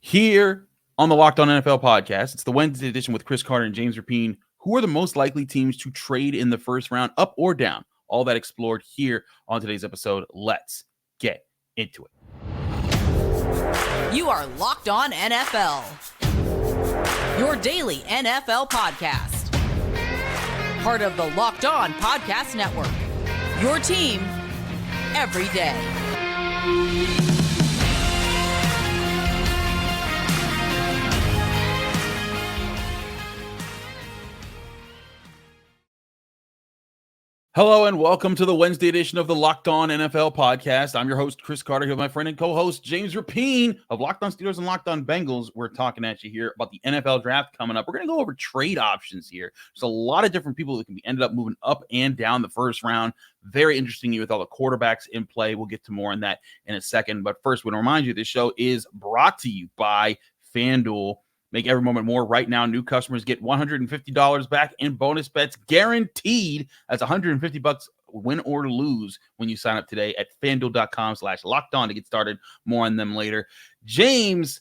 Here on the Locked On NFL podcast, it's the Wednesday edition with Chris Carter and James Rapien. Who are the most likely teams to trade in the first round, up or down? All that explored here on today's episode. Let's get into it. You are Locked On NFL, your daily NFL podcast. Part of the Locked On Podcast Network, your team every day. Hello and welcome to the Wednesday edition of the Locked On NFL podcast. I'm your host, Chris Carter, here with my friend and co-host, James Rapien of Locked On Steelers and Locked On Bengals. We're talking at you here about the NFL draft coming up. We're going to go over trade options here. There's a lot of different people that can be ended up moving up and down the first round. Very interesting with all the quarterbacks in play. We'll get to more on that in a second. But first, I want to remind you, this show is brought to you by FanDuel. Make every moment more. Right now, new customers get $150 back in bonus bets guaranteed. That's $150 win or lose when you sign up today at FanDuel.com/lockedon to get started. More on them later. James,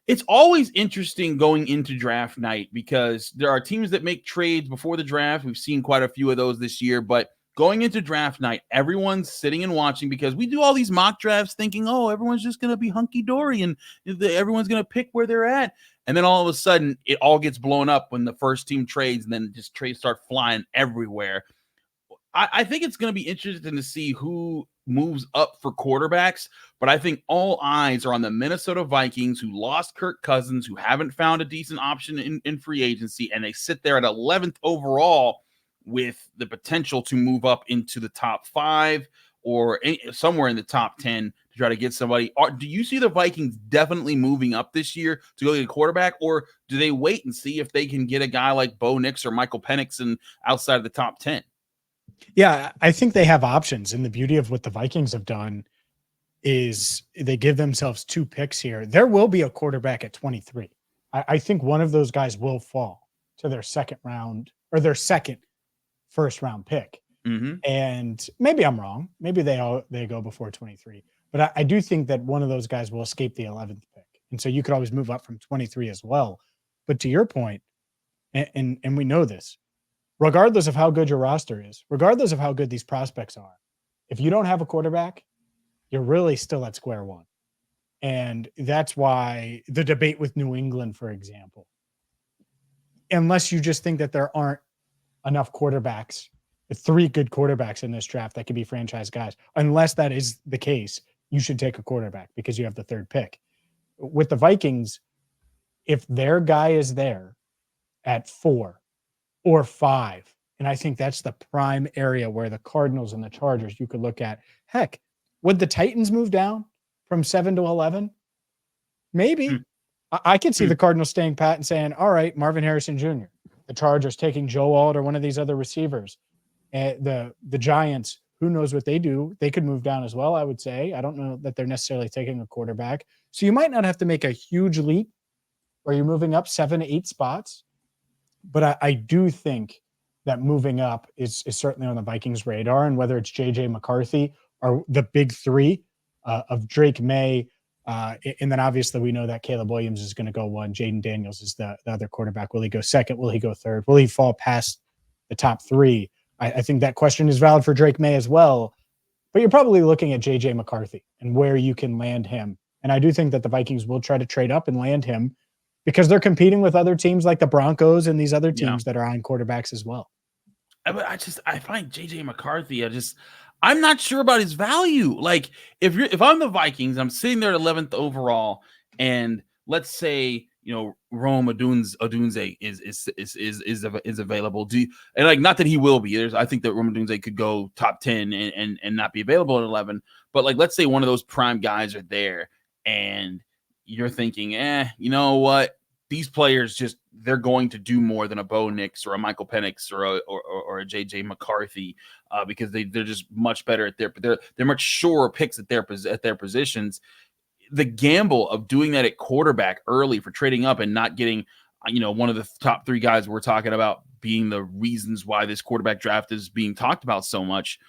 it's always interesting going into draft night because there are teams that make trades before the draft. We've seen quite a few of those this year, but going into draft night, everyone's sitting and watching because we do all these mock drafts thinking, oh, everyone's just going to be hunky-dory and everyone's going to pick where they're at. And then all of a sudden, it all gets blown up when the first team trades, and then just trades start flying everywhere. I think it's going to be interesting to see who moves up for quarterbacks, but I think all eyes are on the Minnesota Vikings, who lost Kirk Cousins, who haven't found a decent option in free agency, and they sit there at 11th overall with the potential to move up into the top 5 or somewhere in the top 10 to try to get somebody. Do you see the Vikings definitely moving up this year to go get a quarterback, or do they wait and see if they can get a guy like Bo Nix or Michael Penix and outside of the top 10? Yeah, I think they have options. And the beauty of what the Vikings have done is they give themselves 2 picks here. There will be a quarterback at 23. I think one of those guys will fall to their second round or their second first round pick. Mm-hmm. And maybe I'm wrong. Maybe they go before 23. But I do think that one of those guys will escape the 11th pick. And so you could always move up from 23 as well. But to your point, and we know this, regardless of how good your roster is, regardless of how good these prospects are, if you don't have a quarterback, you're really still at square one. And that's why the debate with New England, for example, unless you just think that there aren't enough quarterbacks, 3 good quarterbacks in this draft that could be franchise guys, unless that is the case, you should take a quarterback because you have the 3rd pick. With the Vikings, if their guy is there at 4 or 5, and I think that's the prime area where the Cardinals and the Chargers you could look at. Heck, would the Titans move down from 7 to 11? Maybe. I could see the Cardinals staying pat and saying, all right, Marvin Harrison Jr., the Chargers taking Joe Alt or one of these other receivers. The Giants, who knows what they do? They could move down as well, I would say. I don't know that they're necessarily taking a quarterback. So you might not have to make a huge leap where you're moving up 7 to 8 spots. But I do think that moving up is certainly on the Vikings' radar. And whether it's J.J. McCarthy or the big 3 of Drake May, and then obviously we know that Caleb Williams is going to go 1. Jaden Daniels is the other quarterback. Will he go 2nd? Will he go 3rd? Will he fall past the top 3? I think that question is valid for Drake May as well. But you're probably looking at J.J. McCarthy and where you can land him. And I do think that the Vikings will try to trade up and land him because they're competing with other teams like the Broncos and these other teams that are on quarterbacks as well. I find J.J. McCarthy, I'm not sure about his value. Like if I'm the Vikings, I'm sitting there at 11th overall, and let's say Rome Odunze is available. And like, not that he will be. I think that Rome Odunze could go top 10 and not be available at 11. But like, let's say one of those prime guys are there, and you're thinking, you know what? These players they're going to do more than a Bo Nix or a Michael Penix or a J.J. McCarthy because they're just much better at they're much surer picks at their positions. The gamble of doing that at quarterback early for trading up and not getting, one of the top 3 guys we're talking about being the reasons why this quarterback draft is being talked about so much.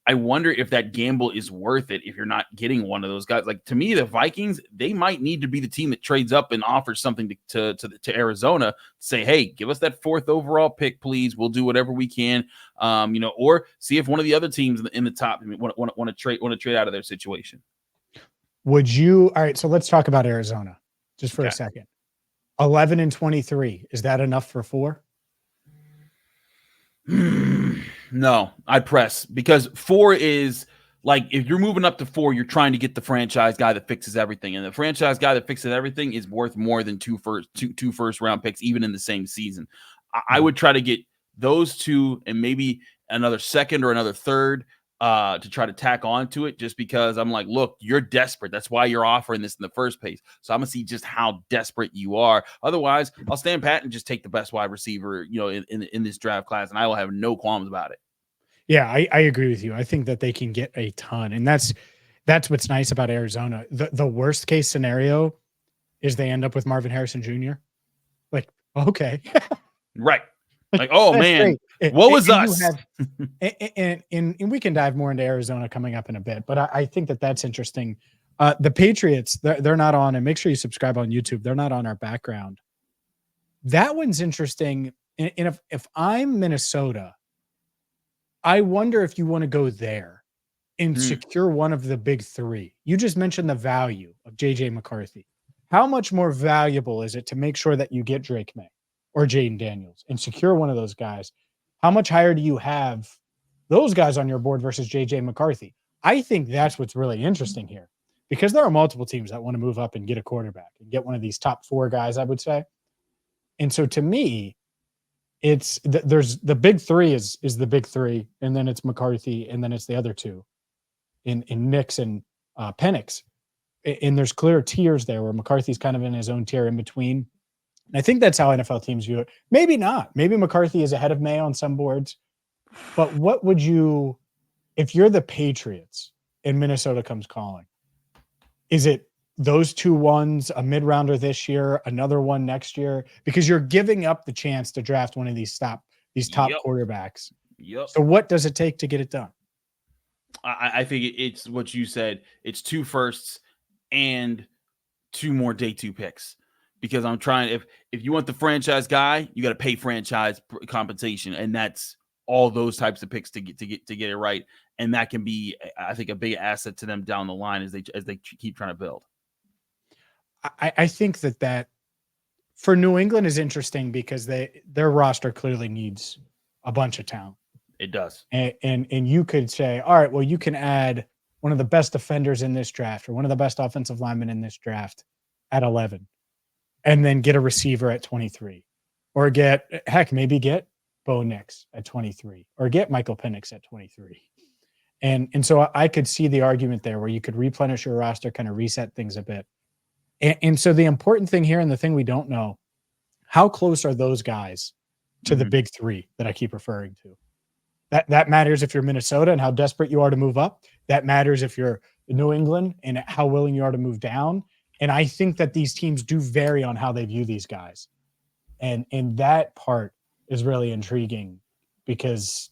I wonder if that gamble is worth it if you're not getting one of those guys. Like, to me, the Vikings, they might need to be the team that trades up and offers something to Arizona. Say, hey, give us that 4th overall pick, please. We'll do whatever we can. Or see if one of the other teams in the top want to trade out of their situation. Would you? All right, so let's talk about Arizona just for Okay. a second. 11-23. Is that enough for 4? No, I'd press, because 4 is like, if you're moving up to 4, you're trying to get the franchise guy that fixes everything, and the franchise guy that fixes everything is worth more than two first round picks, even in the same season. I would try to get those 2 and maybe another 2nd or another 3rd to try to tack on to it, just because I'm like, look, you're desperate. That's why you're offering this in the first place. So I'm gonna see just how desperate you are. Otherwise, I'll stand pat and just take the best wide receiver, in this draft class, and I will have no qualms about it. Yeah, I agree with you. I think that they can get a ton, and that's what's nice about Arizona. The worst case scenario is they end up with Marvin Harrison Jr. Like, okay, Right. Like, oh man, great. What was us? And we can dive more into Arizona coming up in a bit, but I think that that's interesting. The Patriots, they're not on, and make sure you subscribe on YouTube. They're not on our background. That one's interesting. And if I'm Minnesota, I wonder if you want to go there and secure one of the big 3. You just mentioned the value of JJ McCarthy. How much more valuable is it to make sure that you get Drake May or Jaden Daniels and secure one of those guys? How much higher do you have those guys on your board versus JJ McCarthy? I think that's what's really interesting here, because there are multiple teams that want to move up and get a quarterback and get one of these top 4 guys, I would say. And so to me, it's there's the big 3 is the big 3, and then it's McCarthy, and then it's the other 2 in Nix and Penix. And there's clear tiers there where McCarthy's kind of in his own tier in between. And I think that's how NFL teams view it. Maybe not. Maybe McCarthy is ahead of May on some boards. But what would you, if you're the Patriots and Minnesota comes calling, is it those 2 ones, a mid-rounder this year, another one next year? Because you're giving up the chance to draft one of these top quarterbacks. Yep. So what does it take to get it done? I think it's what you said. It's 2 firsts and 2 more day 2 picks, because I'm trying. If you want the franchise guy, you got to pay franchise compensation, and that's all those types of picks to get it right. And that can be, I think, a big asset to them down the line as they keep trying to build. I think that for New England is interesting because their roster clearly needs a bunch of talent. It does. And you could say, all right, well, you can add one of the best defenders in this draft or one of the best offensive linemen in this draft at 11, and then get a receiver at 23, or maybe get Bo Nix at 23, or get Michael Penix at 23. And so I could see the argument there where you could replenish your roster, kind of reset things a bit. And so the important thing here, and the thing we don't know, how close are those guys to the big 3 that I keep referring to? That matters if you're Minnesota and how desperate you are to move up. That matters if you're New England and how willing you are to move down. And I think that these teams do vary on how they view these guys. And that part is really intriguing, because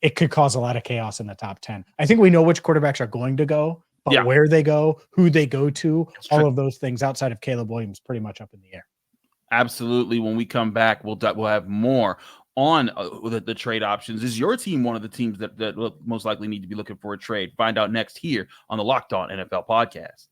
it could cause a lot of chaos in the top 10. I think we know which quarterbacks are going to go, but where they go, who they go to, all of those things outside of Caleb Williams pretty much up in the air. Absolutely. When we come back, we'll have more on the trade options. Is your team one of the teams that most likely need to be looking for a trade? Find out next here on the Locked On NFL podcast.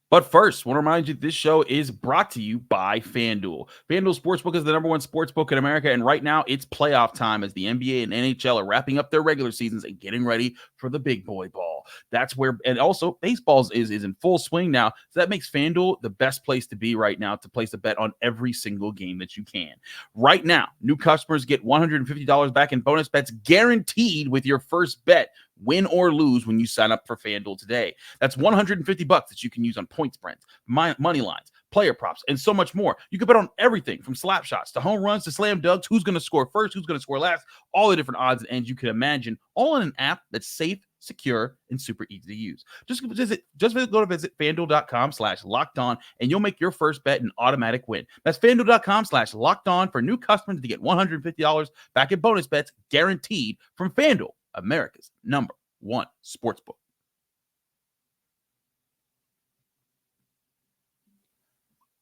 But first, I want to remind you this show is brought to you by FanDuel. FanDuel Sportsbook is the #1 sportsbook in America, and right now it's playoff time as the NBA and NHL are wrapping up their regular seasons and getting ready for the big boy ball. That's where, and also baseball is in full swing now, so that makes FanDuel the best place to be right now to place a bet on every single game that you can. Right now, new customers get $150 back in bonus bets guaranteed with your first bet, win or lose, when you sign up for FanDuel today. That's $150 that you can use on point spreads, money lines, player props, and so much more. You can bet on everything from slap shots to home runs to slam dunks, who's going to score first, who's going to score last, all the different odds and ends you can imagine, all in an app that's safe, secure, and super easy to use. Just go to FanDuel.com/lockedon, and you'll make your first bet an automatic win. That's FanDuel.com/lockedon for new customers to get $150 back in bonus bets guaranteed from FanDuel, America's #1 sportsbook.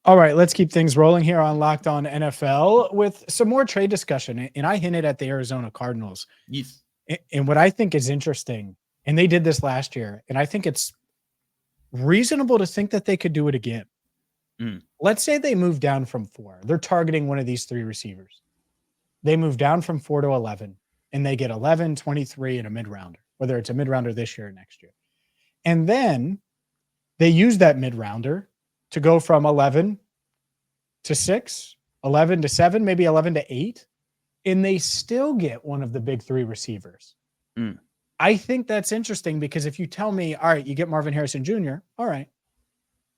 All right, let's keep things rolling here on Locked On NFL with some more trade discussion. And I hinted at the Arizona Cardinals. Yes. And what I think is interesting, and they did this last year, and I think it's reasonable to think that they could do it again. Let's say they move down from 4. They're targeting one of these 3 receivers. They move down from 4 to 11, and they get 11, 23, and a mid-rounder, whether it's a mid-rounder this year or next year. And then they use that mid-rounder to go from 11 to 6, 11 to 7, maybe 11 to 8, and they still get one of the big 3 receivers. I think that's interesting because if you tell me, all right, you get Marvin Harrison Jr., all right.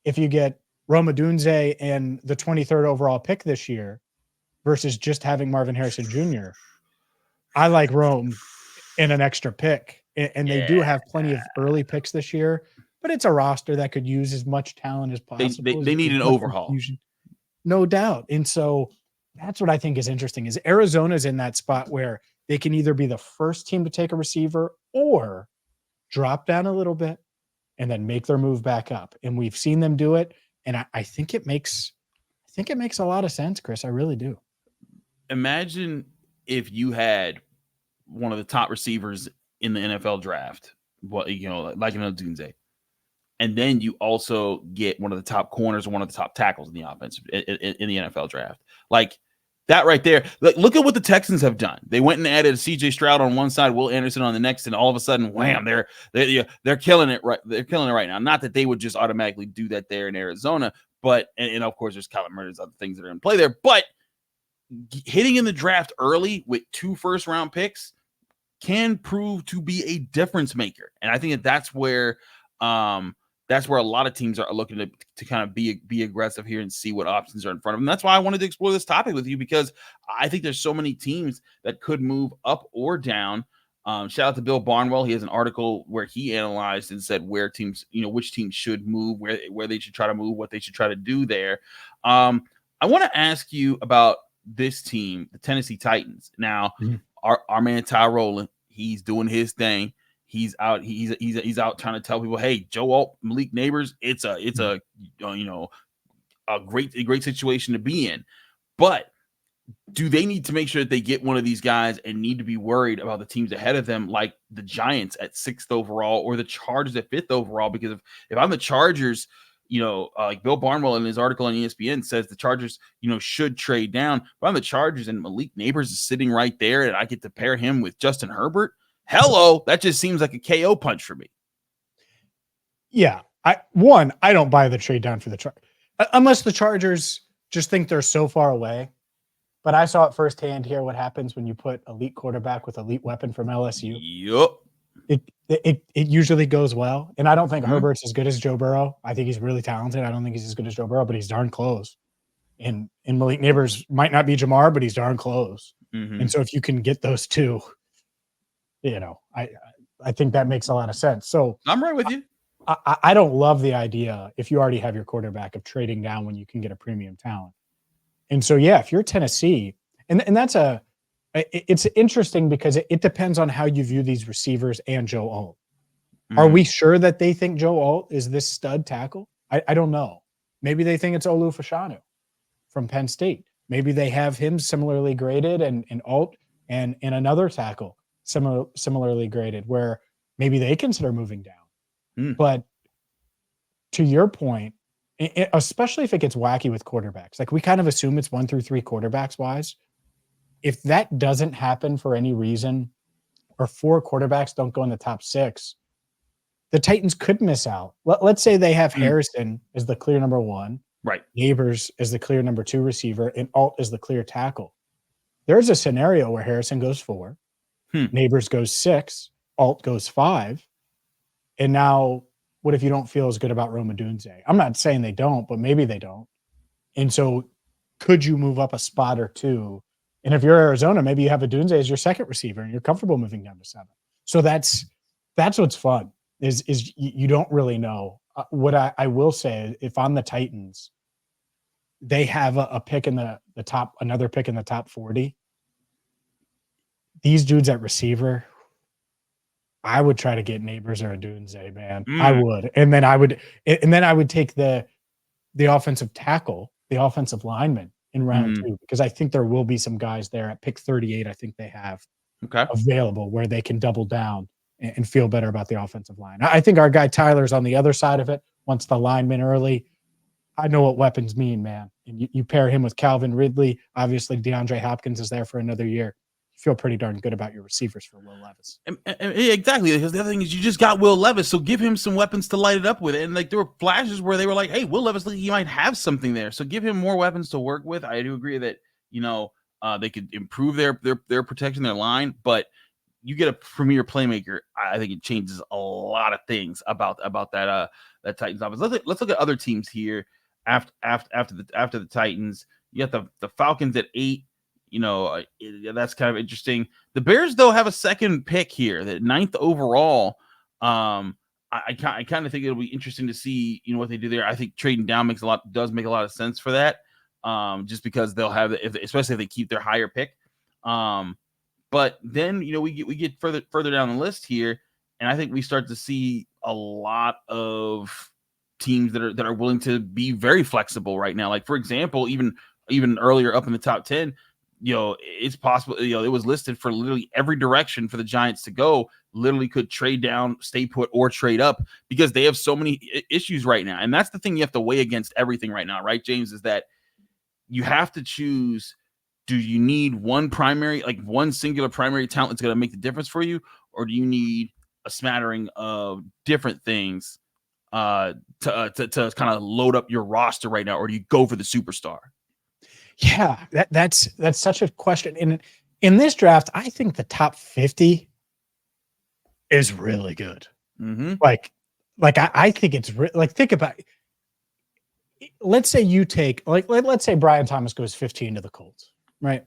If you get Rome Odunze and the 23rd overall pick this year versus just having Marvin Harrison Jr., I like Rome in an extra pick. And they do have plenty of early picks this year, but it's a roster that could use as much talent as possible. They need an overhaul. Confusion. No doubt. And so that's what I think is interesting is Arizona's in that spot where they can either be the first team to take a receiver or drop down a little bit and then make their move back up. And we've seen them do it. And I think it makes a lot of sense, Chris. I really do. Imagine if you had one of the top receivers in the NFL draft, like an Odunze, and then you also get one of the top corners or one of the top tackles in the offense in the NFL draft. Like that right there. Like, look at what the Texans have done. They went and added C.J. Stroud on one side, Will Anderson on the next, and all of a sudden, wham! They're killing it right. They're killing it right now. Not that they would just automatically do that there in Arizona, but and of course there's Kyler Murray's other things that are in play there. But hitting in the draft early with 2 first-round picks can prove to be a difference maker, and I think that's where a lot of teams are looking to kind of be aggressive here and see what options are in front of them. That's why I wanted to explore this topic with you, because I think there's so many teams that could move up or down. Shout out to Bill Barnwell. He has an article where he analyzed and said where teams, which teams should move, where they should try to move, what they should try to do there. I want to ask you about this team, the Tennessee Titans. Now, our man Ty Rowland, he's doing his thing. He's out. He's out trying to tell people, hey, Joe Alt, Malik Neighbors, it's a great situation to be in. But do they need to make sure that they get one of these guys and need to be worried about the teams ahead of them, like the Giants at 6th overall or the Chargers at 5th overall? Because if I'm the Chargers, like Bill Barnwell in his article on ESPN says the Chargers, should trade down. If I'm the Chargers and Malik Neighbors is sitting right there and I get to pair him with Justin Herbert, hello, that just seems like a KO punch for me. Yeah. I don't buy the trade down for the Chargers. Unless the Chargers just think they're so far away. But I saw it firsthand here what happens when you put elite quarterback with elite weapon from LSU. Yep. It usually goes well. And I don't think Herbert's as good as Joe Burrow. I think he's really talented. I don't think he's as good as Joe Burrow, but he's darn close. And Malik Neighbors might not be Jamar, but he's darn close. And so if you can get those two, I think that makes a lot of sense. So I'm right with you. I don't love the idea, if you already have your quarterback, of trading down when you can get a premium talent. And so, yeah, if you're Tennessee, and it's interesting because it depends on how you view these receivers and Joe Alt. Are we sure that they think Joe Alt is this stud tackle? I don't know. Maybe they think it's Olu Fashanu from Penn State. Maybe they have him similarly graded and Alt and another tackle similarly graded, where maybe they consider moving down. But to your point, especially if it gets wacky with quarterbacks, like we kind of assume it's 1 through 3 quarterbacks wise. If that doesn't happen for any reason, or 4 quarterbacks don't go in the top 6, the Titans could miss out. Let's say they have Harrison as the clear number 1, right? Neighbors as the clear number 2 receiver, and Alt as the clear tackle. There's a scenario where Harrison goes 4, Neighbors goes 6, Alt goes 5, and now what if you don't feel as good about Rome Odunze? I'm not saying they don't, but maybe they don't. And so could you move up a spot or two? And if you're Arizona, maybe you have a Dunze as your second receiver and you're comfortable moving down to 7. So that's what's fun is you don't really know. What I will say, if I'm the Titans, they have a pick in the top, another pick in the top 40. These dudes at receiver, I would try to get Neighbors or a Dunze, man. I would. And then I would take the offensive tackle, the offensive lineman in round 2, because I think there will be some guys there at pick 38. I think they have available where they can double down and feel better about the offensive line. I think our guy Tyler's on the other side of it. Wants the lineman early. I know what weapons mean, man. And you pair him with Calvin Ridley. Obviously, DeAndre Hopkins is there for another year. You feel pretty darn good about your receivers for Will Levis. Exactly, because the other thing is you just got Will Levis, so give him some weapons to light it up with. And like there were flashes where they were like, "Hey, Will Levis, he might have something there." So give him more weapons to work with. I do agree that they could improve their protection, their line, but you get a premier playmaker. I think it changes a lot of things about that Titans offense. Let's look at other teams here after the Titans. You got the Falcons at 8. That's kind of interesting. The Bears, though, have a second pick here, the 9th overall. I kind of think it'll be interesting to see, what they do there. I think trading down does make a lot of sense for that. Just because they'll have, especially if they keep their higher pick. But then, we get further down the list here, and I think we start to see a lot of teams that are willing to be very flexible right now. Like, for example, even earlier up in the top 10, it's possible, it was listed for literally every direction for the Giants to go, literally could trade down, stay put, or trade up because they have so many issues right now. And that's the thing you have to weigh against everything right now, right, James, is that you have to choose, do you need one singular primary talent that's going to make the difference for you? Or do you need a smattering of different things to kind of load up your roster right now? Or do you go for the superstar? Yeah, that's such a question. In this draft, I think the top 50 is really good. Mm-hmm. I think it's think about it. Let's say you take let's say Brian Thomas goes 15 to the Colts, right?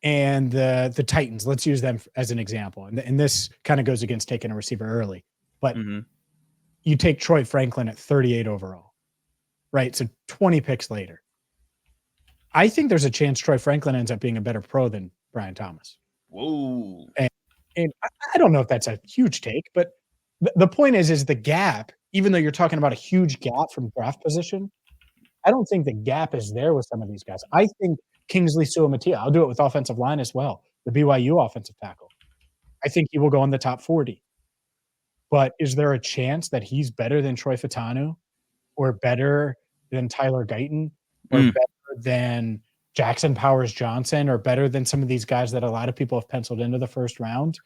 And the Titans, let's use them as an example. And this kind of goes against taking a receiver early, but you take Troy Franklin at 38 overall, right? So 20 picks later. I think there's a chance Troy Franklin ends up being a better pro than Brian Thomas. Whoa. And I don't know if that's a huge take, but the point is the gap, even though you're talking about a huge gap from draft position, I don't think the gap is there with some of these guys. I think Kingsley Suamataia, I'll do it with offensive line as well, the BYU offensive tackle. I think he will go in the top 40. But is there a chance that he's better than Troy Fautanu or better than Tyler Guyton or better than Jackson Powers Johnson or better than some of these guys that a lot of people have penciled into the first round?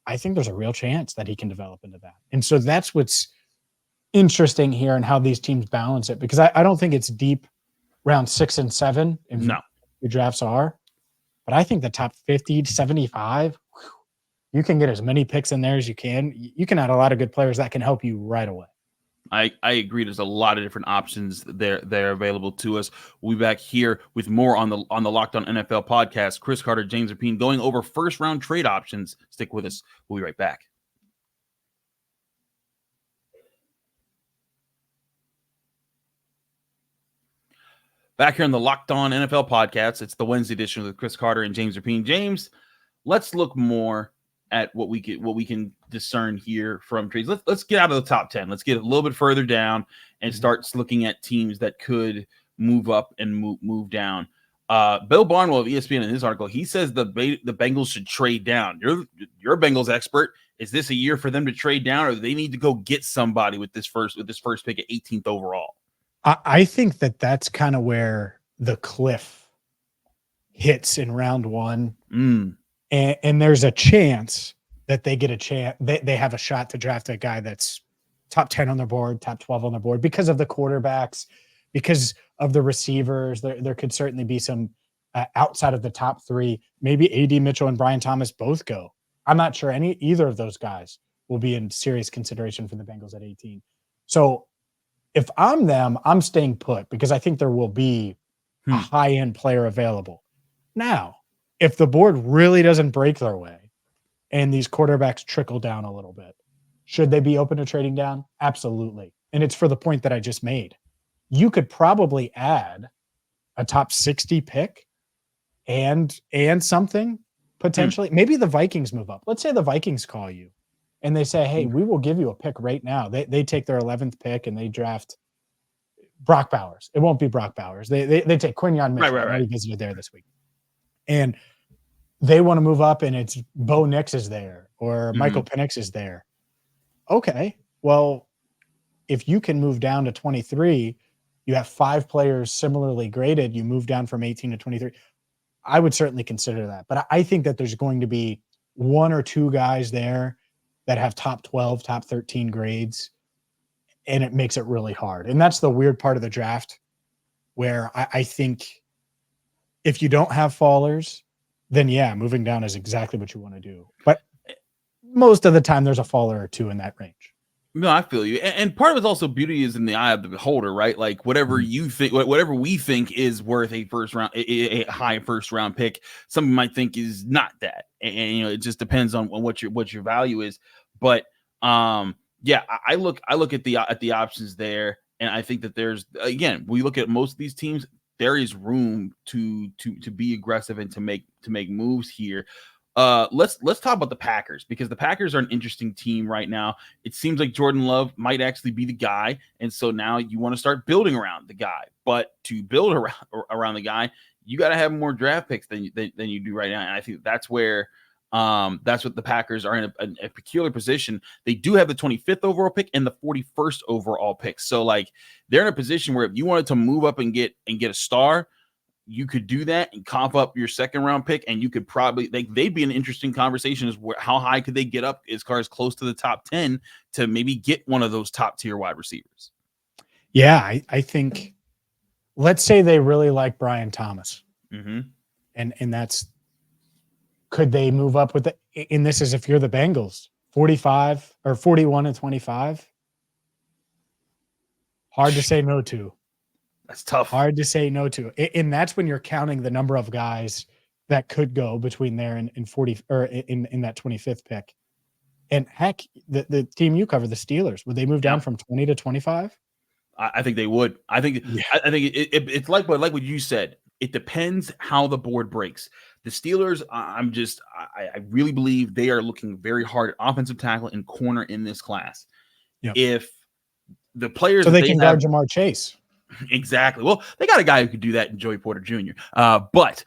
I think there's a real chance that he can develop into that. And so that's what's interesting here and how these teams balance it, because I don't think it's deep round 6 and 7. No. Your drafts are, but I think the top 50 to 75, you can get as many picks in there as you can. You can add a lot of good players that can help you right away. I agree. There's a lot of different options they're available to us. We'll be back here with more on the Locked On NFL podcast. Chris Carter, James Rapien, going over first round trade options. Stick with us. We'll be right back. Back here on the Locked On NFL podcast, it's the Wednesday edition with Chris Carter and James Rapien. James, let's look more at what we can discern here from trades. Let's get out of the top 10. Let's get a little bit further down and start looking at teams that could move up and move down. Bill Barnwell of ESPN in his article, he says the Bengals should trade down. You're a Bengals expert. Is this a year for them to trade down, or do they need to go get somebody with this first pick at 18th overall? I think that's kind of where the cliff hits in round 1. And there's a chance that they get a chance. They have a shot to draft a guy that's top 10 on their board, top 12 on their board, because of the quarterbacks, because of the receivers. There could certainly be some outside of the top 3. Maybe A.D. Mitchell and Brian Thomas both go. I'm not sure either of those guys will be in serious consideration for the Bengals at 18. So if I'm them, I'm staying put because I think there will be a high-end player available. Now, if the board really doesn't break their way and these quarterbacks trickle down a little bit, should they be open to trading down? Absolutely. And it's for the point that I just made. You could probably add a top 60 pick and something potentially. Maybe the Vikings move up. Let's say the Vikings call you and they say, hey, we will give you a pick right now. They take their 11th pick and they draft Brock Bowers. It won't be Brock Bowers. They take Quinyon Mitchell. Right. He visited there this week. And they want to move up and it's Bo Nix is there or Michael Penix is there. Okay. Well, if you can move down to 23, you have 5 players similarly graded, you move down from 18 to 23. I would certainly consider that. But I think that there's going to be 1 or 2 guys there that have top 12, top 13 grades, and it makes it really hard. And that's the weird part of the draft where I think if you don't have fallers, then yeah, moving down is exactly what you want to do. But most of the time there's a faller or 2 in that range. No, I feel you. And part of it's also beauty is in the eye of the beholder, right? Like whatever you think, whatever we think is worth a a high first round pick, some might think is not that. And you know, it just depends on what your value is. But yeah, I look at the options there, and I think that there's, again, we look at most of these teams, there is room to be aggressive and to make moves here. Let's talk about the Packers, because the Packers are an interesting team right now. It seems like Jordan Love might actually be the guy, and so now you want to start building around the guy. But to build around the guy, you got to have more draft picks than you do right now. And I think that's where that's what the Packers are in a peculiar position. They do have the 25th overall pick and the 41st overall pick, so like they're in a position where if you wanted to move up and get a star, you could do that and cough up your second round pick, and you could probably they'd be an interesting conversation as how high could they get up as far as close to the top 10 to maybe get one of those top tier wide receivers. Yeah, I think, let's say they really like Brian Thomas, and that's, could they move up with and this is if you're the Bengals, 45 or 41 and 25. Hard to say no to. That's tough. Hard to say no to. And that's when you're counting the number of guys that could go between there and 40 or in that 25th pick. And heck, the team you cover, the Steelers, would they move down from 20 to 25? I think they would. I think it's like what you said. It depends how the board breaks. The Steelers, I really believe they are looking very hard at offensive tackle and corner in this class. Yep. If the players, so they can guard Jamar Chase. Exactly. Well, they got a guy who could do that in Joey Porter Jr. But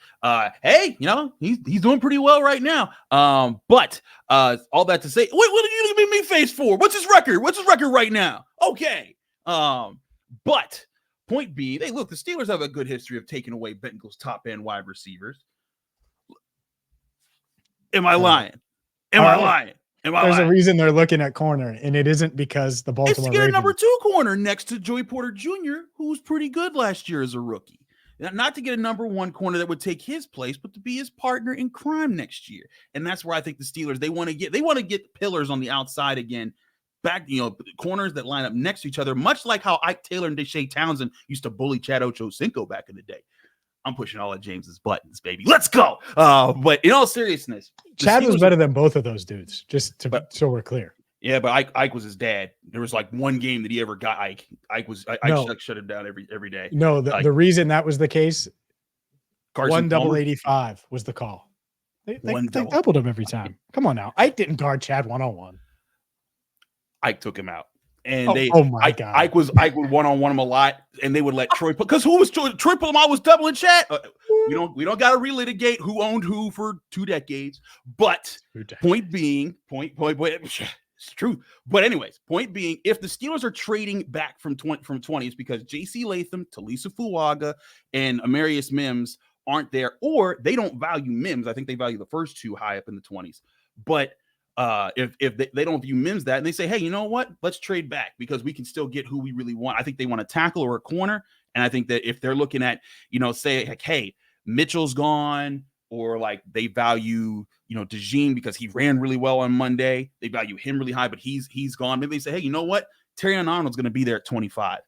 hey, you know, he's doing pretty well right now. But all that to say, what are you giving me face for? What's his record? What's his record right now? Okay. But point being, the Steelers have a good history of taking away Bengals top end wide receivers. Am I lying? There's a reason they're looking at corner, and it isn't because the Baltimore Ravens. It's to get a number 2 corner next to Joey Porter Jr., who was pretty good last year as a rookie. Not to get a number 1 corner that would take his place, but to be his partner in crime next year. And that's where I think the Steelers, they want to get pillars on the outside again, back, you know, corners that line up next to each other, much like how Ike Taylor and Deshae Townsend used to bully Chad Ochocinco back in the day. I'm pushing all of James's buttons, baby. Let's go. But in all seriousness, Chad was better than both of those dudes, so we're clear. Yeah, but Ike was his dad. There was like one game that he ever got Ike. Ike shut him down every day. No, the reason that was the case, Carson 1-85 was the call. They doubled him every time. Come on now. Ike didn't guard Chad 1-on-1. Ike took him out. And God. Ike would one-on-one him a lot, and they would let Troy, because who was Troy Polamalu was doubling Chad. We don't got to relitigate who owned who for 2 decades. But point being, it's true. But anyways, point being, if the Steelers are trading back from 20, it's because J.C. Latham, Talisa Fuaga, and Amarius Mims aren't there, or they don't value Mims. I think they value the first 2 high up in the 20s. But if they don't view Mims that, and they say, hey, you know what? Let's trade back because we can still get who we really want. I think they want a tackle or a corner. And I think that if they're looking at, you know, say like, hey, Mitchell's gone, or like they value, you know, DeJean because he ran really well on Monday. They value him really high, but he's gone. Maybe they say, hey, you know what? Terrion Arnold's going to be there at 25.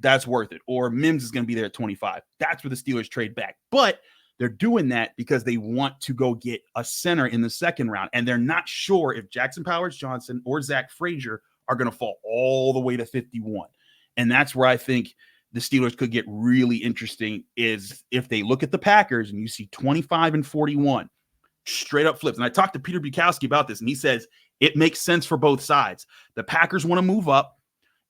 That's worth it. Or Mims is going to be there at 25. That's where the Steelers trade back. But they're doing that because they want to go get a center in the second round. And they're not sure if Jackson Powers-Johnson or Zach Frazier are going to fall all the way to 51. And that's where I think the Steelers could get really interesting is if they look at the Packers and you see 25 and 41 straight up flips. And I talked to Peter Bukowski about this, and he says it makes sense for both sides. The Packers want to move up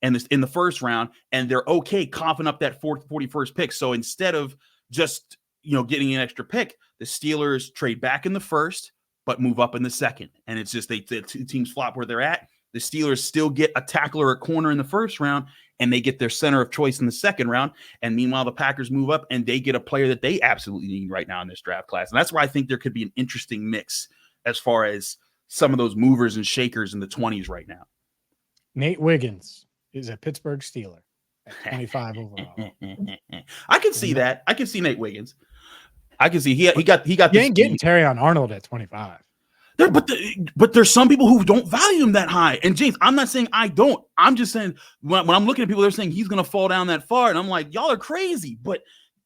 and in the first round, and they're okay coughing up that 41st pick. So instead of just getting an extra pick, the Steelers trade back in the first, but move up in the second. And it's just the two teams flop where they're at. The Steelers still get a tackler or corner in the first round, and they get their center of choice in the second round. And meanwhile, the Packers move up, and they get a player that they absolutely need right now in this draft class. And that's where I think there could be an interesting mix as far as some of those movers and shakers in the 20s right now. Nate Wiggins is a Pittsburgh Steeler at 25 overall. I can see that. I can see Nate Wiggins. I can see he got. You ain't getting Terrion Arnold at 25. But there's some people who don't value him that high. And James, I'm not saying I don't. I'm just saying when I'm looking at people, they're saying he's going to fall down that far, and I'm like, y'all are crazy. But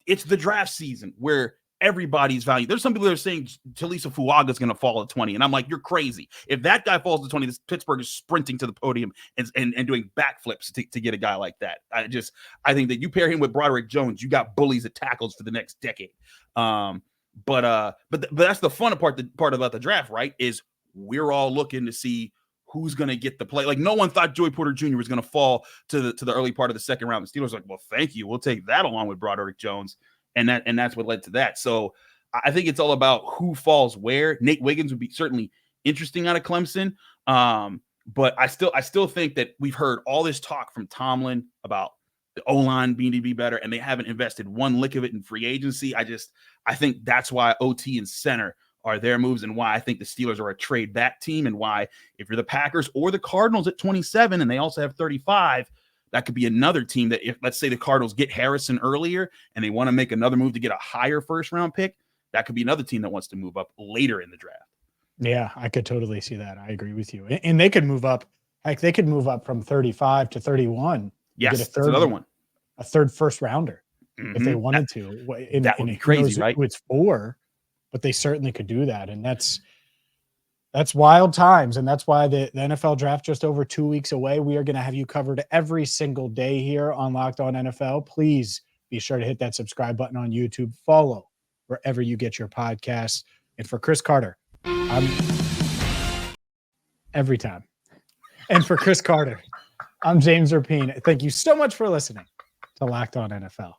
it's the draft season where everybody's valued. There's some people that are saying Talisa Fuaga is going to fall at 20, and I'm like, you're crazy. If that guy falls to 20, this Pittsburgh is sprinting to the podium and doing backflips to get a guy like that. I think that you pair him with Broderick Jones, you got bullies at tackles for the next decade. But that's the fun part about the draft, right? Is we're all looking to see who's going to get the play. Like no one thought Joey Porter Jr. was going to fall to the early part of the second round. The Steelers were like, well, thank you. We'll take that along with Broderick Jones. And that's what led to that. So I think it's all about who falls where. Nate Wiggins would be certainly interesting out of Clemson. But I still think that we've heard all this talk from Tomlin about the O-line being to be better, and they haven't invested one lick of it in free agency. I think that's why OT and center are their moves, and why I think the Steelers are a trade back team, and why if you're the Packers or the Cardinals at 27 and they also have 35, that could be another team that if, let's say the Cardinals get Harrison earlier and they want to make another move to get a higher first round pick, that could be another team that wants to move up later in the draft. Yeah, I could totally see that. I agree with you. And they could move up. Like they could move up from 35 to 31. Yes, that's another one. A third first rounder if they wanted to. That would be crazy, right? It's 4, but they certainly could do that. And that's wild times. And that's why the NFL draft just over 2 weeks away. We are going to have you covered every single day here on Locked On NFL. Please be sure to hit that subscribe button on YouTube. Follow wherever you get your podcasts. And for Chris Carter, every time. And for Chris Carter, I'm James Rapien. Thank you so much for listening to Locked On NFL.